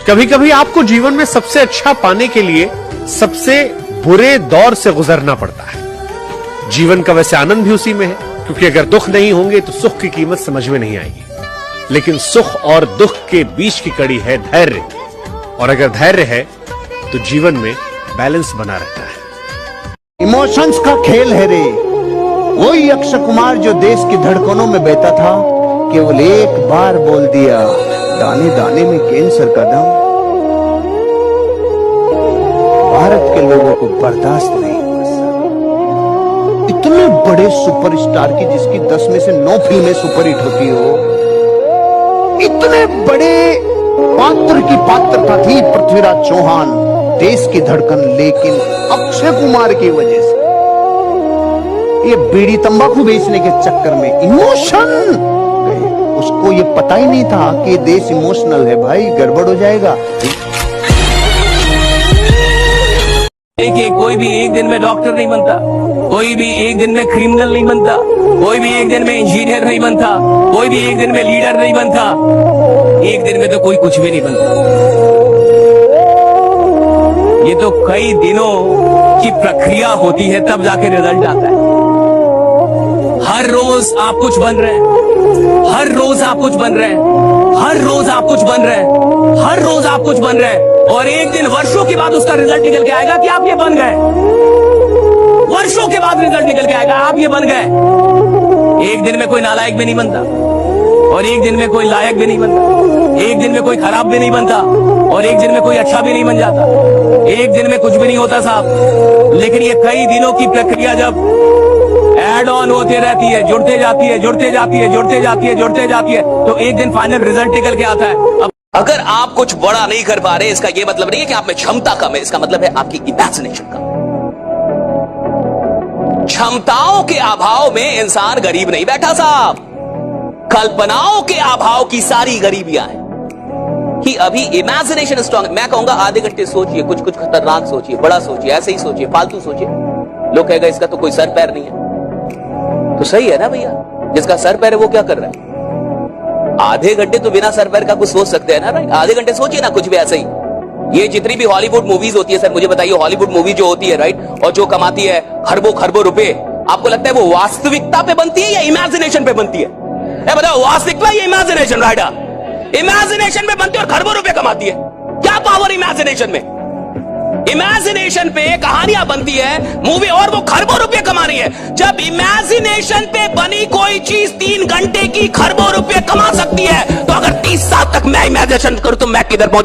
कभी कभी आपको जीवन में सबसे अच्छा पाने के लिए सबसे बुरे दौर से गुजरना पड़ता है। जीवन का वैसे आनंद भी उसी में है, क्योंकि अगर दुख नहीं होंगे तो सुख की कीमत समझ में नहीं आएगी। लेकिन सुख और दुख के बीच की कड़ी है धैर्य, और अगर धैर्य है तो जीवन में बैलेंस बना रहता है। इमोशंस का खेल है रे, वही अक्षय कुमार जो देश की धड़कनों में बहता था, केवल एक बार बोल दिया, दाने दाने में कैंसर का दम। भारत के लोगों को बर्दाश्त नहीं हुआ सर। इतने बड़े सुपरस्टार की जिसकी 10 में से 9 फिल्में सुपरहिट होती हो, इतने बड़े पात्र की पात्रता थी पृथ्वीराज चौहान, देश की धड़कन, लेकिन अक्षय कुमार की वजह से ये बीड़ी तंबाकू बेचने के चक्कर में इमोशन, उसको ये पता ही नहीं था कि देश इमोशनल है भाई, गड़बड़ हो जाएगा। देखिए, कोई भी एक दिन में डॉक्टर नहीं बनता, कोई भी एक दिन में क्रिमिनल नहीं बनता, कोई भी एक दिन में इंजीनियर नहीं बनता, कोई भी एक दिन में लीडर नहीं बनता, एक दिन में तो कोई कुछ भी नहीं बनता। ये तो कई दिनों की प्रक्रिया होती है, तब जाके रिजल्ट आता है। हर रोज आप कुछ बन रहे हैं, हर रोज आप कुछ बन रहे हैं, हर रोज आप कुछ बन रहे हैं, हर रोज आप कुछ बन रहे हैं, और एक दिन वर्षों के बाद उसका रिजल्ट निकल के आएगा कि आप ये बन गए। वर्षों के बाद रिजल्ट निकल के आएगा, आप ये बन गए। एक दिन में कोई नालायक भी नहीं बनता, और एक दिन में कोई लायक भी नहीं बनता, एक दिन में कोई खराब भी नहीं बनता, और एक दिन में कोई अच्छा भी नहीं बन जाता, एक दिन में कुछ भी नहीं होता साहब। लेकिन ये कई दिनों की प्रक्रिया जब एड ऑन होती रहती है, जुड़ते जाती है, जुड़ते जाती है, जुड़ते जाती है, जुड़ते जाती है, तो एक दिन फाइनल रिजल्ट निकल के आता है। अगर आप कुछ बड़ा नहीं कर पा रहे, इसका यह मतलब नहीं है कि आप में क्षमता कम है, इसका मतलब है आपकी इमेजिनेशन कम है। क्षमताओं के अभाव में इंसान गरीब नहीं बैठा साहब, कल्पनाओं के अभाव की सारी गरीबियां हैं कि अभी इमेजिनेशन स्ट्रांग। मैं कहूंगा आधे घंटे सोचिए, कुछ कुछ खतरनाक सोचिए, बड़ा सोचिए, ऐसे ही सोचिए, फालतू सोचिए। लोग कहेगा इसका तो कोई सर पैर नहीं है, तो सही है ना भैया, जिसका सर पैर है वो क्या कर रहा है? आधे घंटे तो बिना सर पैर का कुछ सोच सकते हैं ना, राइट? आधे घंटे सोचिए ना कुछ भी ऐसे ही। ये जितनी भी हॉलीवुड मूवीज होती है सर, मुझे बताइए, हॉलीवुड मूवी जो होती है, राइट, और जो कमाती है खरबों खरबों रुपए, आपको लगता है वो वास्तविकता पे बनती है या इमेजिनेशन पे बनती है? बताओ, वास्तविकता या इमेजिनेशन? राइट, इमेजिनेशन पे बनती है और खरबों रुपए कमाती है। क्या पावर इमेजिनेशन में? इमेजिनेशन पे कहानियां बनती है मूवी, और वो खरबों रुपए कमा रही है। जब इमेजिनेशन पे बनी कोई चीज 3 घंटे की खरबों रुपए कमा सकती है, तो अगर 30 साल तक मैं इमेजिनेशन करूं तो मैं किधर पहुंच